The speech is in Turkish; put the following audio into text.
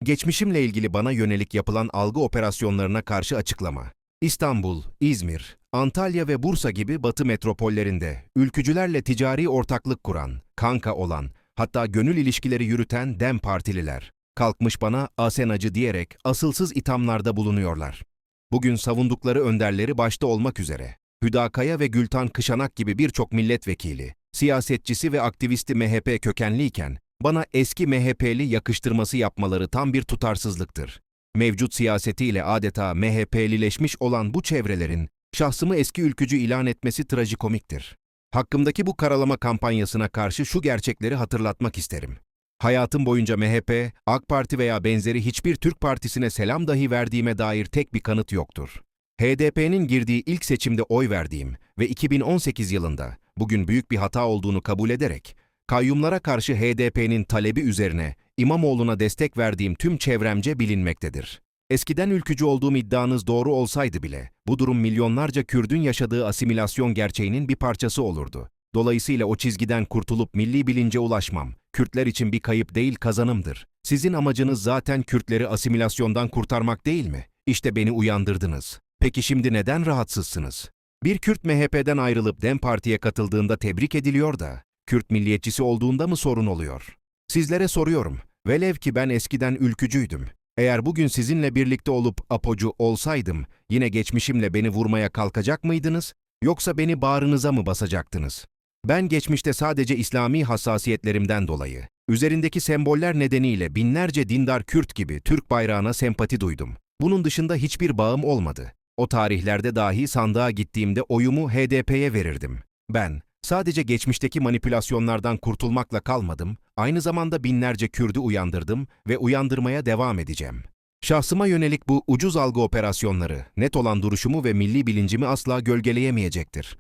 Geçmişimle ilgili bana yönelik yapılan algı operasyonlarına karşı açıklama. İstanbul, İzmir, Antalya ve Bursa gibi Batı metropollerinde ülkücülerle ticari ortaklık kuran, kanka olan, hatta gönül ilişkileri yürüten DEM partililer kalkmış bana Asenacı diyerek asılsız ithamlarda bulunuyorlar. Bugün savundukları önderleri başta olmak üzere Hüdakaya ve Gültan Kışanak gibi birçok milletvekili, siyasetçisi ve aktivisti MHP kökenliyken bana eski MHP'li yakıştırması yapmaları tam bir tutarsızlıktır. Mevcut siyasetiyle adeta MHP'lileşmiş olan bu çevrelerin şahsımı eski ülkücü ilan etmesi trajikomiktir. Hakkımdaki bu karalama kampanyasına karşı şu gerçekleri hatırlatmak isterim. Hayatım boyunca MHP, AK Parti veya benzeri hiçbir Türk partisine selam dahi verdiğime dair tek bir kanıt yoktur. HDP'nin girdiği ilk seçimde oy verdiğim ve 2018 yılında bugün büyük bir hata olduğunu kabul ederek kayyumlara karşı HDP'nin talebi üzerine İmamoğlu'na destek verdiğim tüm çevremce bilinmektedir. Eskiden ülkücü olduğum iddianız doğru olsaydı bile bu durum milyonlarca Kürdün yaşadığı asimilasyon gerçeğinin bir parçası olurdu. Dolayısıyla o çizgiden kurtulup milli bilince ulaşmam, Kürtler için bir kayıp değil kazanımdır. Sizin amacınız zaten Kürtleri asimilasyondan kurtarmak değil mi? İşte beni uyandırdınız. Peki şimdi neden rahatsızsınız? Bir Kürt MHP'den ayrılıp DEM Parti'ye katıldığında tebrik ediliyor da, Kürt milliyetçisi olduğunda mı sorun oluyor? Sizlere soruyorum, velev ki ben eskiden ülkücüydüm. Eğer bugün sizinle birlikte olup apocu olsaydım, yine geçmişimle beni vurmaya kalkacak mıydınız? Yoksa beni bağrınıza mı basacaktınız? Ben geçmişte sadece İslami hassasiyetlerimden dolayı, üzerindeki semboller nedeniyle binlerce dindar Kürt gibi Türk bayrağına sempati duydum. Bunun dışında hiçbir bağım olmadı. O tarihlerde dahi sandığa gittiğimde oyumu HDP'ye verirdim. Ben, sadece geçmişteki manipülasyonlardan kurtulmakla kalmadım, aynı zamanda binlerce Kürt'ü uyandırdım ve uyandırmaya devam edeceğim. Şahsıma yönelik bu ucuz algı operasyonları, net olan duruşumu ve milli bilincimi asla gölgeleyemeyecektir.